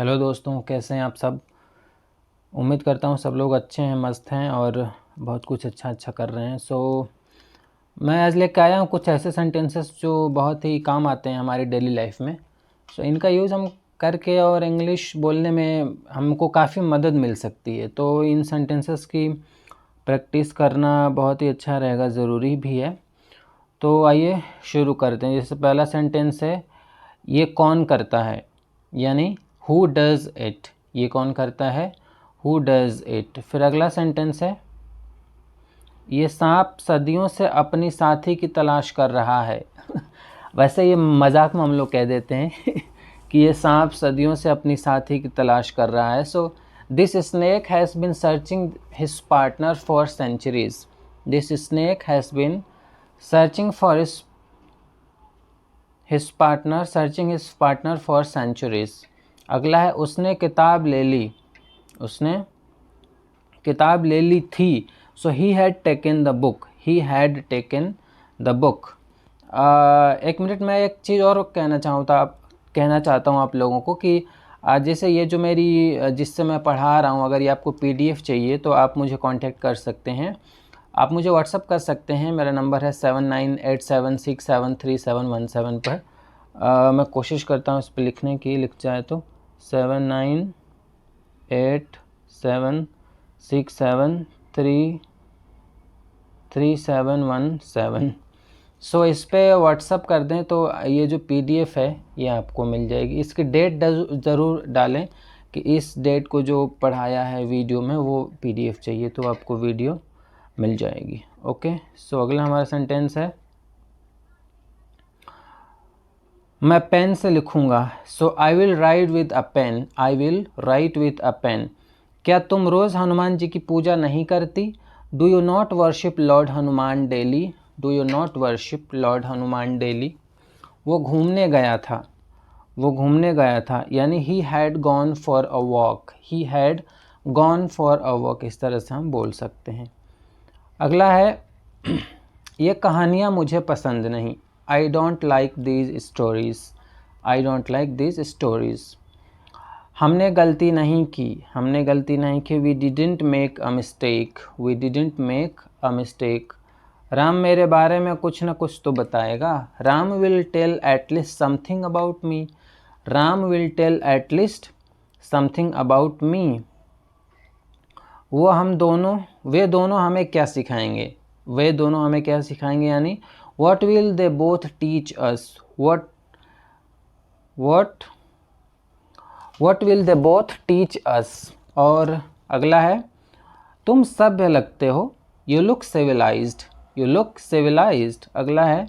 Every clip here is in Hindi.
हेलो दोस्तों, कैसे हैं आप सब। उम्मीद करता हूँ सब लोग अच्छे हैं, मस्त हैं और बहुत कुछ अच्छा कर रहे हैं। मैं आज लेकर आया हूँ कुछ ऐसे सेंटेंसेस जो बहुत ही काम आते हैं हमारी डेली लाइफ में। इनका यूज़ हम करके और इंग्लिश बोलने में हमको काफ़ी मदद मिल सकती है। तो इन सेंटेंसेस की प्रैक्टिस करना बहुत ही अच्छा रहेगा, ज़रूरी भी है। तो आइए शुरू करते हैं। जैसे पहला सेंटेंस है, ये कौन करता है, यानी हु डज़ इट। ये कौन करता है, हु डज़ इट। फिर अगला सेंटेंस है, ये सांप सदियों से अपनी साथी की तलाश कर रहा है। वैसे ये मजाक में हम लोग कह देते हैं कि ये सांप सदियों से अपनी साथी की तलाश कर रहा है। This snake has been searching his partner for centuries. This snake has been searching for his partner for centuries। अगला है, उसने किताब ले ली। उसने किताब ले ली थी। So he had taken the book। he had taken the book। एक मिनट, मैं एक चीज़ और कहना चाहता हूँ आप लोगों को कि जैसे ये जो मेरी जिससे मैं पढ़ा रहा हूँ, अगर ये आपको PDF चाहिए तो आप मुझे कांटेक्ट कर सकते हैं। आप मुझे व्हाट्सअप कर सकते हैं। मेरा नंबर है 7987673717 पर। मैं कोशिश करता हूँ इस पर लिखने की, लिख जाए तो 7987673717। इस पर व्हाट्सअप कर दें तो ये जो PDF है ये आपको मिल जाएगी। इसकी डेट ज़रूर डालें कि इस डेट को जो पढ़ाया है वीडियो में वो PDF चाहिए, तो आपको वीडियो मिल जाएगी। ओके। अगला हमारा सेंटेंस है, मैं पेन से लिखूंगा। I will write with a pen. I will write with a pen. क्या तुम रोज़ हनुमान जी की पूजा नहीं करती? Do you not worship Lord Hanuman daily? Do you not worship Lord Hanuman daily. वो घूमने गया था। वो घूमने गया था, यानी he had gone for a walk. He had gone for a walk, इस तरह से हम बोल सकते हैं। अगला है, ये कहानियाँ मुझे पसंद नहीं। I don't like these stories. I don't like these stories. हमने गलती नहीं की। हमने गलती नहीं की। We didn't make a mistake. We didn't make a mistake. Ram मेरे बारे में कुछ न कुछ तो बताएगा। Ram will tell at least something about me. Ram will tell at least something about me. वे दोनों हमें क्या सिखाएंगे। वे दोनों हमें क्या सिखाएंगे, यानी what will they both teach us। what will they both teach us। और अगला है, तुम सभ्य लगते हो। you look civilized। you look civilized। अगला है,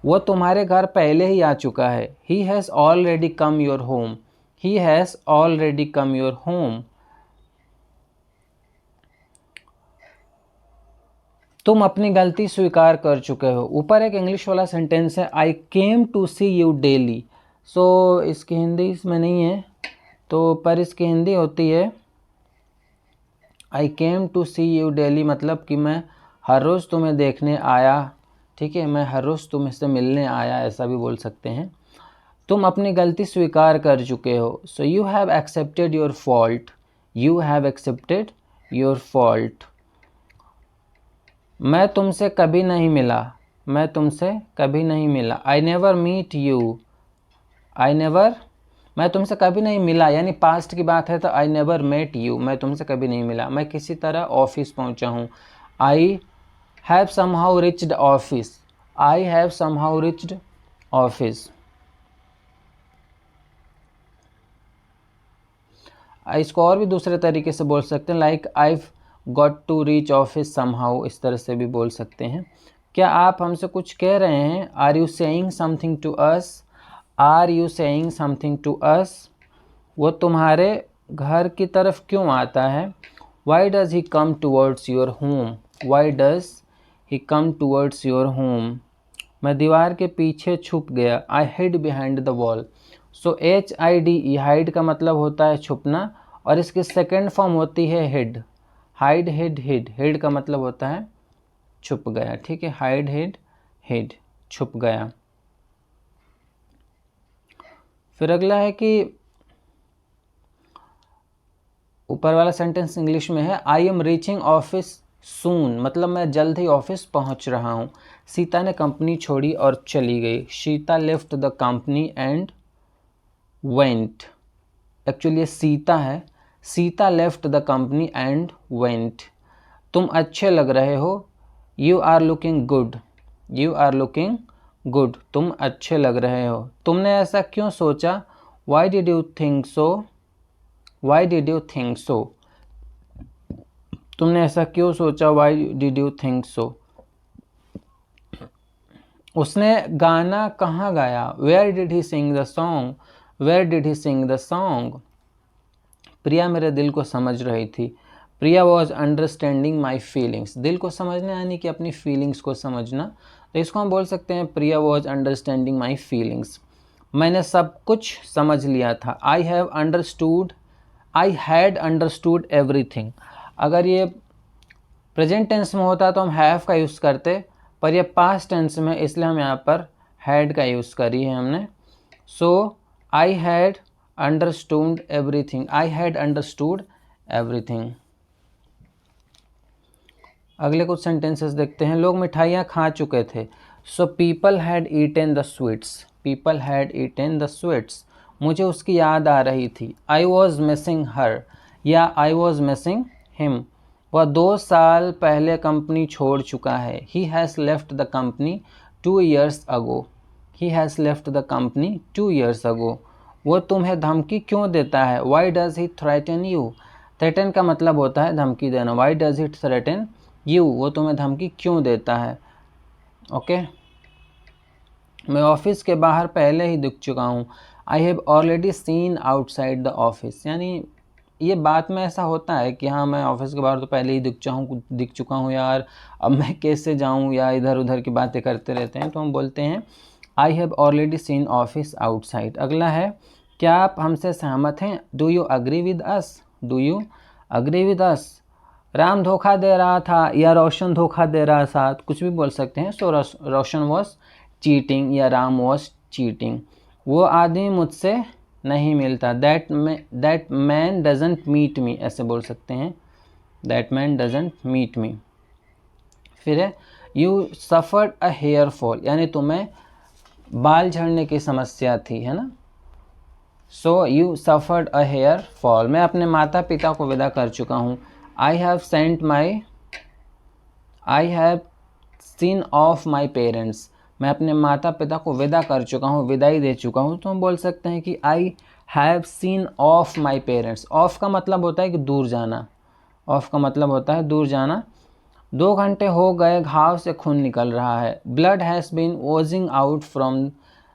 वो तुम्हारे घर पहले ही आ चुका है। he has already come your home। he has already come your home। तुम अपनी गलती स्वीकार कर चुके हो। ऊपर एक इंग्लिश वाला सेंटेंस है, I came to see you daily. इसकी हिंदी इसमें नहीं है, तो पर इसकी हिंदी होती है, I came to see you daily, मतलब कि मैं हर रोज़ तुम्हें देखने आया। ठीक है, मैं हर रोज़ तुमसे मिलने आया, ऐसा भी बोल सकते हैं। तुम अपनी गलती स्वीकार कर चुके हो। You have accepted your fault. You have accepted your fault. मैं तुमसे कभी नहीं मिला। मैं तुमसे कभी नहीं मिला। I never meet you. मैं तुमसे कभी नहीं मिला, यानी पास्ट की बात है तो आई नेवर मेट यू। मैं तुमसे कभी नहीं मिला। मैं किसी तरह ऑफिस पहुंचा हूँ। I have somehow reached office. I have somehow reached office. इसको और भी दूसरे तरीके से बोल सकते हैं, like I got to reach office somehow, इस तरह से भी बोल सकते हैं। क्या आप हमसे कुछ कह रहे हैं? Are you saying something to us. Are you saying something to us. वो तुम्हारे घर की तरफ क्यों आता है? Why does he come towards your home. Why does he come towards your home. मैं दीवार के पीछे छुप गया। I hid behind the wall. HID, hide का मतलब होता है छुपना, और इसकी सेकेंड फॉर्म होती है hid. Hide, hid, hid. Hid का मतलब होता है छुप गया। ठीक है, हाइड, हिड, हिड, छुप गया। फिर अगला है कि ऊपर वाला सेंटेंस इंग्लिश में है, आई एम रीचिंग ऑफिस सून, मतलब मैं जल्द ही ऑफिस पहुंच रहा हूं। सीता ने कंपनी छोड़ी और चली गई। Sita left the company and went. Actually ये सीता है। Sita left the company and went. तुम अच्छे लग रहे हो, you are looking good. You are looking good, तुम अच्छे लग रहे हो। तुमने ऐसा क्यों सोचा, why did you think so. Why did you think so, तुमने ऐसा क्यों सोचा, why did you think so. उसने गाना कहाँ गाया, where did he sing the song. Where did he sing the song. Priya मेरे दिल को समझ रही थी। Priya was understanding my feelings. दिल को समझना यानी कि अपनी फीलिंग्स को समझना, तो इसको हम बोल सकते हैं प्रिया वॉज अंडरस्टैंडिंग माई फीलिंग्स। मैंने सब कुछ समझ लिया था। I have understood, I had understood everything. अगर ये प्रेजेंट टेंस में होता तो हम हैव का यूज़ करते, पर ये पास्ट टेंस में, इसलिए हम यहाँ पर हैड का यूज़ करी है हमने। So I had understood everything. I had understood everything. अगले कुछ सेंटेंसेस देखते हैं। लोग मिठाइयाँ खा चुके थे। So people had eaten the sweets. People had eaten the sweets. मुझे उसकी याद आ रही थी। आई वॉज मिसिंग हर, या आई वॉज मिसिंग हिम। वह 2 साल पहले कंपनी छोड़ चुका है। He has left the company 2 years ago. He has left the company 2 years अगो। वो तुम्हें धमकी क्यों देता है, why does he threaten you. Threaten का मतलब होता है धमकी देना। Why does he threaten you, वो तुम्हें धमकी क्यों देता है। ओके, मैं ऑफिस के बाहर पहले ही दिख चुका हूँ। I have already seen outside the office, यानी ये बात में ऐसा होता है कि हाँ मैं ऑफिस के बाहर तो पहले ही दिख चुका हूँ यार, अब मैं कैसे जाऊँ, या इधर उधर की बातें करते रहते हैं, तो हम बोलते हैं I have already seen office outside. अगला है, क्या आप हमसे सहमत हैं, do you agree with us. Do you agree with us. Ram धोखा दे रहा था या रोशन धोखा दे रहा था, कुछ भी बोल सकते हैं। सो रोशन वॉज चीटिंग या राम वॉज चीटिंग। वो आदमी मुझसे नहीं मिलता। That man doesn't meet me, ऐसे बोल सकते हैं, that man doesn't meet me. फिर है, you suffered a hair fall, यानी तुम्हें बाल झड़ने की समस्या थी, है ना। So you suffered a hair fall. मैं अपने माता पिता को विदा कर चुका हूँ। I have seen off my parents. मैं अपने माता पिता को विदा कर चुका हूँ, विदाई दे चुका हूँ, तो हम बोल सकते हैं कि आई have seen off my parents. Of का मतलब होता है कि दूर जाना। ऑफ का मतलब होता है दूर जाना। 2 घंटे हो गए, घाव से खून निकल रहा है। Blood has been oozing out from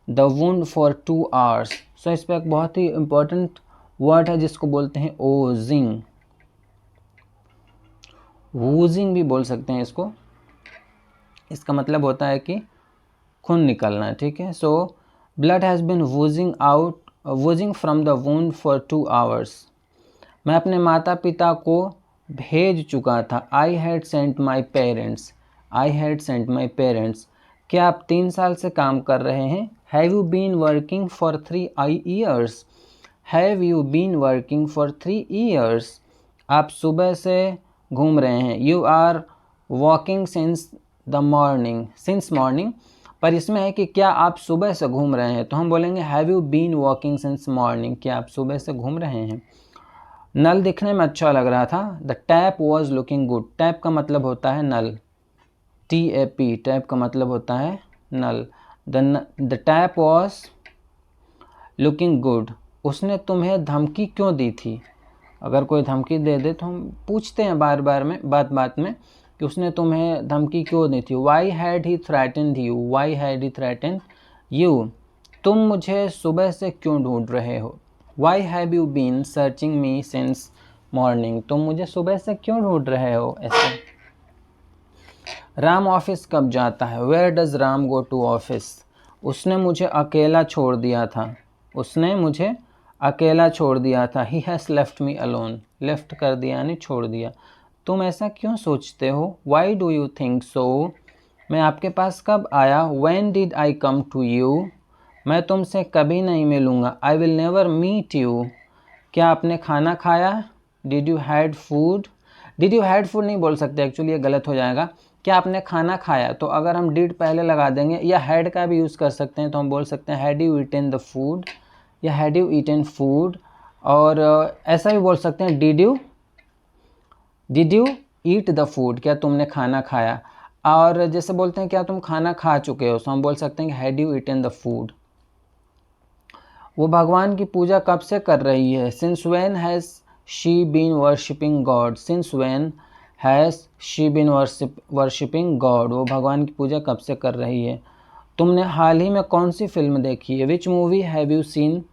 the wound for 2 hours। So इस पर एक बहुत ही इम्पोर्टेंट वर्ड है जिसको बोलते हैं ओजिंग। वूजिंग भी बोल सकते हैं इसको। इसका मतलब होता है कि खून निकलना, ठीक है। So blood has been oozing from the wound for 2 hours। मैं अपने माता पिता को भेज चुका था। I had sent my parents. I had sent my parents. क्या आप 3 साल से काम कर रहे हैं। Have you been working for 3 years। Have you been working for 3 years। आप सुबह से घूम रहे हैं। You are walking since morning. पर इसमें है कि क्या आप सुबह से घूम रहे हैं, तो हम बोलेंगे have you been walking since morning. क्या आप सुबह से घूम रहे हैं। नल दिखने में अच्छा लग रहा था। The tap was looking good. Tap का मतलब होता है नल, TAP। टैप का मतलब होता है नल। The tap was looking good. उसने तुम्हें धमकी क्यों दी थी। अगर कोई धमकी दे दे तो हम पूछते हैं बार में, बात में, कि उसने तुम्हें धमकी क्यों दी थी। Why had he threatened you. Why had he threatened you. तुम मुझे सुबह से क्यों ढूंढ रहे हो। Why have you been searching me since morning. तुम मुझे सुबह से क्यों ढूंढ रहे हो। ऐसे। राम ऑफिस कब जाता है। Where does Ram go to office. उसने मुझे अकेला छोड़ दिया था। उसने मुझे अकेला छोड़ दिया था। He has left me alone. Left कर दिया यानी छोड़ दिया। तुम ऐसा क्यों सोचते हो। Why do you think so. मैं आपके पास कब आया। When did I come to you. मैं तुमसे कभी नहीं मिलूँगा। I will never meet you. क्या आपने खाना खाया। Did you had food, did you had food नहीं बोल सकते एक्चुअली, ये गलत हो जाएगा। क्या आपने खाना खाया, तो अगर हम डिड पहले लगा देंगे, या हैड का भी यूज़ कर सकते हैं, तो हम बोल सकते हैं had you eaten the food या हैड यू ईटन फूड। और ऐसा भी बोल सकते हैं did you eat the food, क्या तुमने खाना खाया। और जैसे बोलते हैं क्या तुम खाना खा चुके हो, तो हम बोल सकते हैं had you eaten the food. वो भगवान की पूजा कब से कर रही है, since when has she been worshipping God, since when has she been worshipping God, वो भगवान की पूजा कब से कर रही है। तुमने हाल ही में कौन सी फिल्म देखी है, which movie have you seen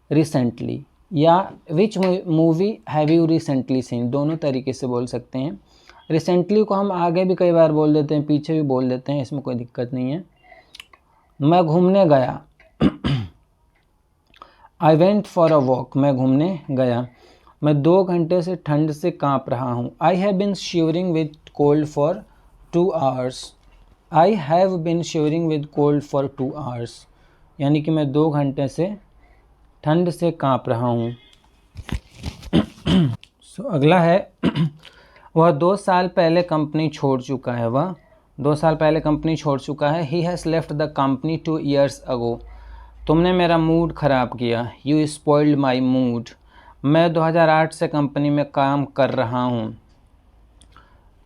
recently, या which movie have you recently seen, दोनों तरीके से बोल सकते हैं। रिसेंटली को हम आगे भी कई बार बोल देते हैं, पीछे भी बोल देते हैं, इसमें कोई दिक्कत नहीं है। मैं घूमने गया, I went for a walk, मैं घूमने गया। मैं 2 घंटे से ठंड से काँप रहा हूँ, I have been shivering with cold for 2 hours, I have been shivering with cold for 2 hours, यानी कि मैं 2 घंटे से ठंड से काँप रहा हूँ। अगला है वह 2 साल पहले कंपनी छोड़ चुका है, वह 2 साल पहले कंपनी छोड़ चुका है। He has left the company 2 years अगो, तुमने मेरा मूड ख़राब किया, यू स्पॉइल्ड माई मूड, मैं 2008 से कंपनी में काम कर रहा हूँ।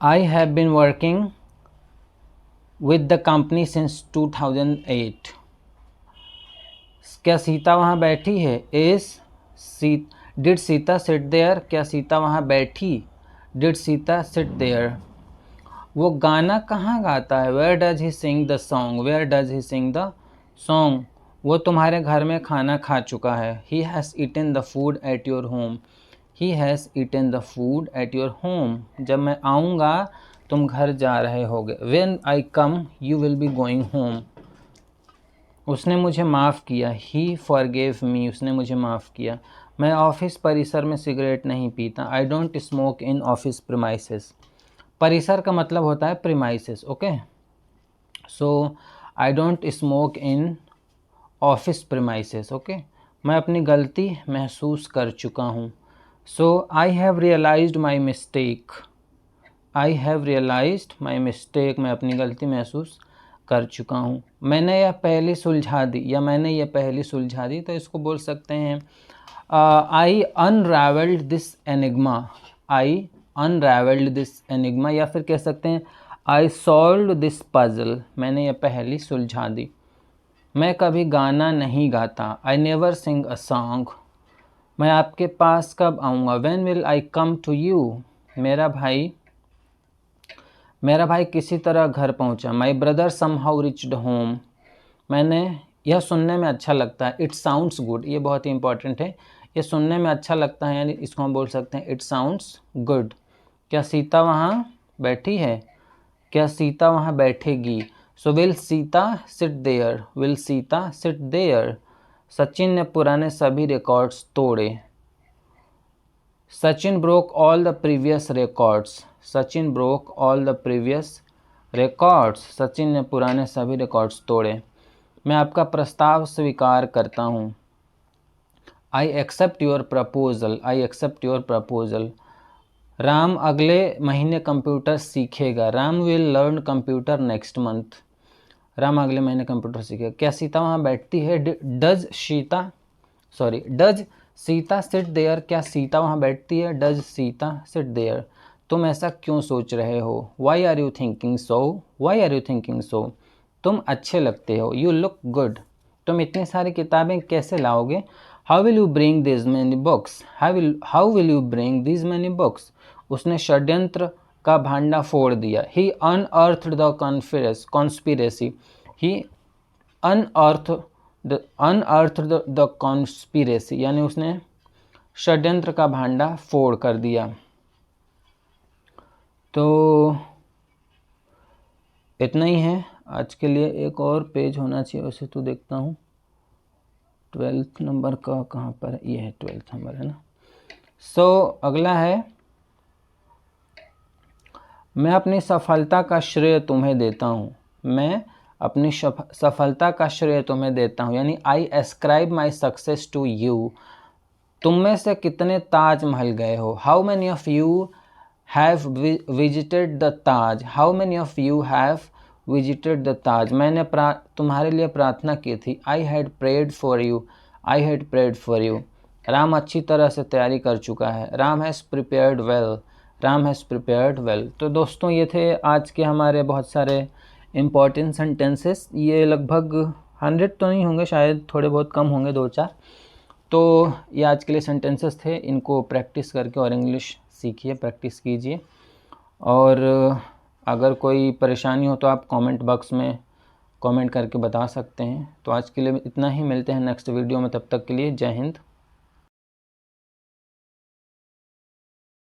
I have been working with the company since 2008, क्या सीता वहाँ बैठी है, डिड सीता सिट देयर, क्या सीता वहाँ बैठी, डिड सीता सिट देयर। वो गाना कहाँ गाता है, where does he sing the song, where does he sing the song, वो तुम्हारे घर में खाना खा चुका है। He has eaten the food at your home, he has eaten the food at your home, जब मैं आऊँगा तुम घर जा रहे होगे। When I come you will be going home, उसने मुझे माफ़ किया, ही फॉरगेव मी, उसने मुझे माफ़ किया। मैं ऑफिस परिसर में सिगरेट नहीं पीता, I don't smoke in office premises, परिसर का मतलब होता है premises, okay. So I don't smoke in office premises, okay. मैं अपनी गलती महसूस कर चुका हूँ। So I have realised my mistake, I have realised my mistake, मैं अपनी गलती महसूस कर चुका हूँ। मैंने यह पहली सुलझा दी, या मैंने यह पहली सुलझा दी, तो इसको बोल सकते हैं I unravelled this enigma, I unravelled this enigma, या फिर कह सकते हैं आई सॉल्व्ड दिस पजल, मैंने यह पहली सुलझा दी। मैं कभी गाना नहीं गाता, I never Singh a song, मैं आपके पास कब आऊँगा, when will I come to you, मेरा भाई किसी तरह घर पहुंचा, my brother somehow reached home, मैंने, यह सुनने में अच्छा लगता है, इट साउंड्स गुड, ये बहुत ही इंपॉर्टेंट है, ये सुनने में अच्छा लगता है, यानी इसको हम बोल सकते हैं इट साउंड्स गुड। क्या सीता वहाँ बैठी है, क्या सीता वहाँ बैठेगी, so will Sita sit there, will Sita sit there. Sachin ने पुराने सभी रिकॉर्ड्स तोड़े, Sachin broke all the previous records, Sachin broke all the previous records, Sachin ने पुराने सभी रिकॉर्ड्स तोड़े। मैं आपका प्रस्ताव स्वीकार करता हूँ, I accept your proposal, I accept your proposal. Ram अगले महीने कंप्यूटर सीखेगा, Ram will learn computer next month, Ram अगले महीने कंप्यूटर सीखेगा। क्या सीता वहाँ बैठती है, डज सीता सिट देयर, क्या सीता वहाँ बैठती है, डज सीता सिट देयर। तुम ऐसा क्यों सोच रहे हो, why are you thinking so, why are you thinking so. तुम अच्छे लगते हो, यू लुक गुड, तुम इतनी सारी किताबें कैसे लाओगे, how will you bring this many books, how will you bring this many books. उसने षड्यंत्र का भांडा फोड़ दिया, he unearthed the conspiracy, he unearthed the conspiracy, यानी उसने षड्यंत्र का भांडा फोड़ कर दिया। तो इतना ही है आज के लिए, एक और पेज होना चाहिए वैसे तो, देखता हूँ 12th नंबर का कहाँ पर है, ये है 12th नंबर है ना। सो अगला है, मैं अपनी सफलता का श्रेय तुम्हें देता हूँ, मैं अपनी सफलता का श्रेय तुम्हें देता हूँ, यानी I ascribe my success to you, तुम में से कितने ताजमहल गए हो? How many of you have visited the Taj? How many of you have visited the Taj? मैंने तुम्हारे लिए प्रार्थना की थी। I had prayed for you. I had prayed for you. Ram अच्छी तरह से तैयारी कर चुका है। Ram has prepared well. Ram has prepared well. तो दोस्तों ये थे आज के हमारे बहुत सारे इम्पॉर्टेंट सेंटेंसेस। ये लगभग 100 तो नहीं होंगे, शायद थोड़े बहुत कम होंगे, 2-4। तो ये आज के लिए सेंटेंसेस थे। इनको प्रैक्टिस करके और इंग्लिश सीखिए, प्रैक्टिस कीजिए। और अगर कोई परेशानी हो तो आप कमेंट बॉक्स में कमेंट करके बता सकते हैं। तो आज के लिए इतना ही, मिलते हैं नेक्स्ट वीडियो में। तब तक के लिए जय हिंद।